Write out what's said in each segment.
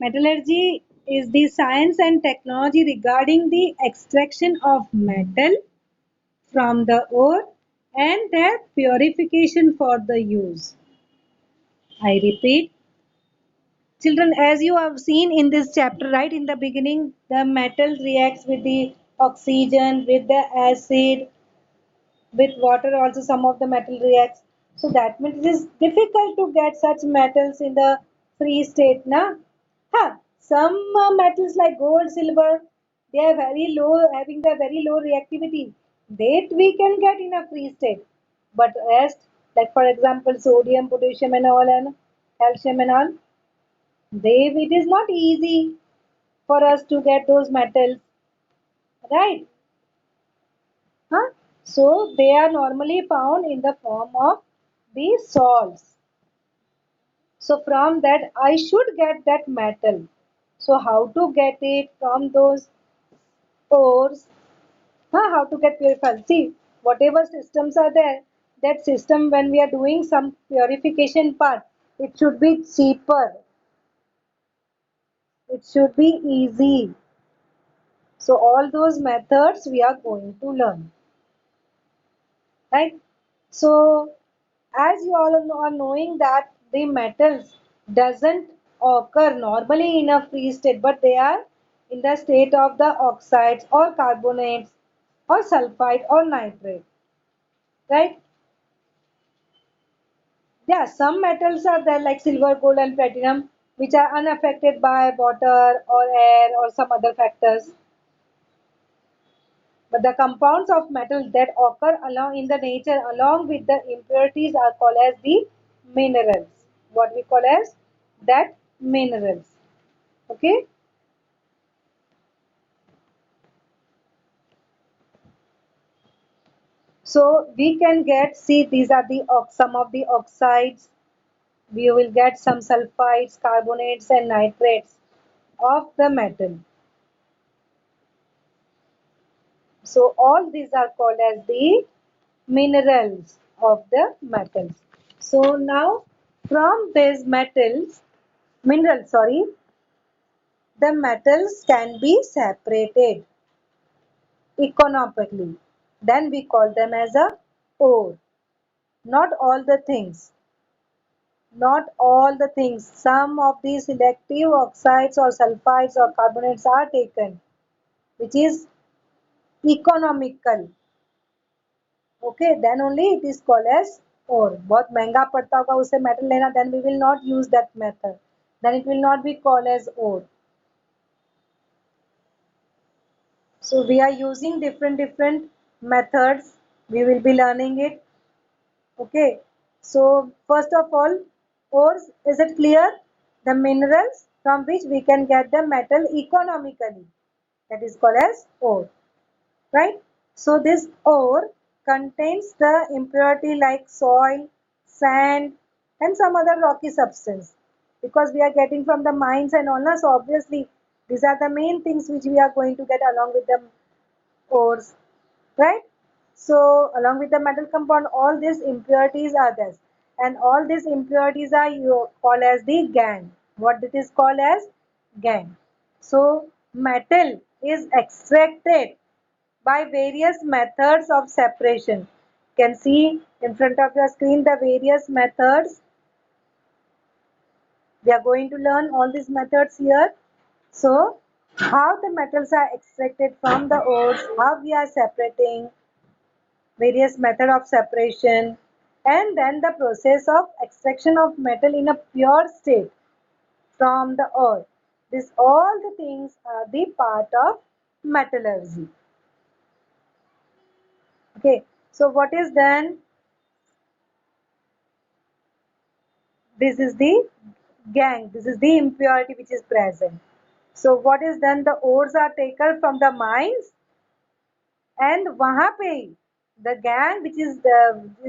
Metallurgy is the science and technology regarding the extraction of metal from the ore and their purification for the use. I repeat, children, as you have seen in this chapter, right in the beginning, the metal reacts with the oxygen, with the acid, with water also some of the metal reacts. So that means it is difficult to get such metals in the free state, na? Some metals like gold, silver, they are very low, having the very low reactivity. That we can get in a free state. But rest, like for example, sodium, potassium and all and calcium and all, it is not easy for us to get those metals, right? Huh? So they are normally found in the form of the salts. So from that I should get that metal. So how to get it from those ores? How to get purified? See, whatever systems are there, that system when we are doing some purification part, it should be cheaper. It should be easy. So all those methods we are going to learn. Right? So as you all are knowing that the metals doesn't occur normally in a free state, but they are in the state of the oxides or carbonates or sulfide or nitrate, right? Yeah, some metals are there like silver, gold and platinum which are unaffected by water or air or some other factors. But the compounds of metal that occur along in the nature along with the impurities are called as the minerals. What we call as that minerals. Okay. So we can get, see these are the some of the oxides. We will get some sulfides, carbonates and nitrates of the metal. So all these are called as the minerals of the metals. So now from these minerals, sorry, the metals can be separated economically. Then we call them as a ore. Not all the things. Not all the things. Some of the selective oxides or sulfides or carbonates are taken, which is economical. Okay, then only it is called as ore. बहुत महंगा पड़ता होगा उसे metal लेना, then we will not use that method. Then it will not be called as ore. So we are using different methods. We will be learning it. Okay. So first of all, ores, is it clear? The minerals from which we can get the metal economically. That is called as ore. Right? So this ore contains the impurity like soil, sand and some other rocky substance because we are getting from the mines and all. So obviously these are the main things which we are going to get along with the ores, right? So along with the metal compound, all these impurities are there, and all these impurities are called as the gangue. What it is called as gangue. So metal is extracted by various methods of separation. You can see in front of your screen the various methods. We are going to learn all these methods here. So how the metals are extracted from the ores, how we are separating, various method of separation, and then the process of extraction of metal in a pure state from the ore. This all the things are the part of metallurgy. Okay, so what is then? This is the gangue. This is the impurity which is present. So what is done? The ores are taken from the mines and वहाँ पे the gangue which is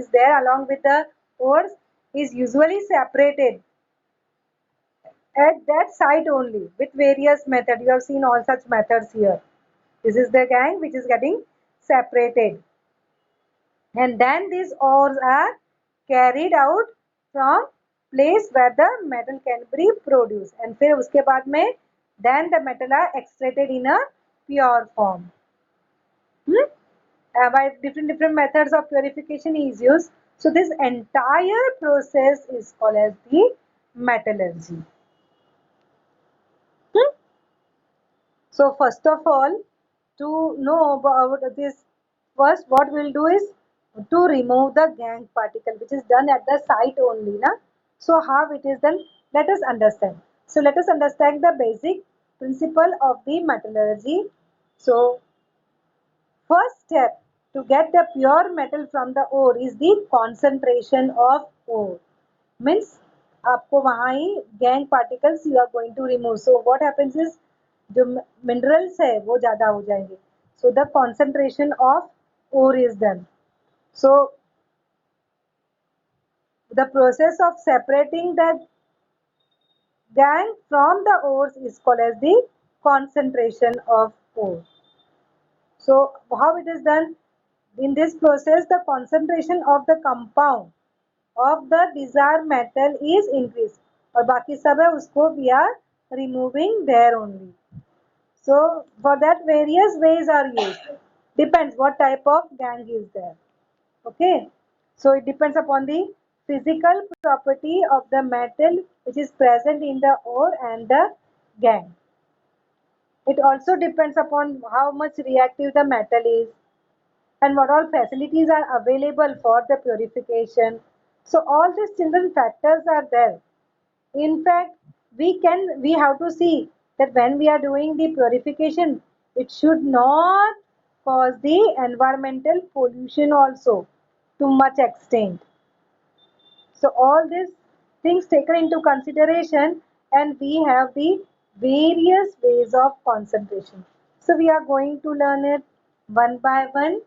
there along with the ores is usually separated at that site only with various methods. You have seen all such methods here. This is the gangue which is getting separated, and then these ores are carried out from place where the metal can be produced, and फिर उसके बाद में then the metal are extracted in a pure form. By different methods of purification is used. So this entire process is called as the metallurgy. So first of all, to know about this, first what we'll do is to remove the gangue particle, which is done at the site only. Na? So how it is done? Let us understand. So let us understand the basic principle of the metallurgy. So first step to get the pure metal from the ore is the concentration of ore. Means आपको वहाँ ही gangue particles you are going to remove. So what happens is जो minerals है वो ज़्यादा हो जाएंगे. So the concentration of ore is done. So the process of separating the gangue from the ores is called as the concentration of ore. So how it is done? In this process, the concentration of the compound of the desired metal is increased. और बाकी सब है उसको we are removing there only. So for that various ways are used. Depends what type of gangue is there. Okay. So it depends upon the physical property of the metal which is present in the ore and the gangue. It also depends upon how much reactive the metal is and what all facilities are available for the purification. So all these children factors are there. In fact, we have to see that when we are doing the purification, it should not cause the environmental pollution also to much extent. So all these things taken into consideration, and we have the various ways of concentration. So we are going to learn it one by one.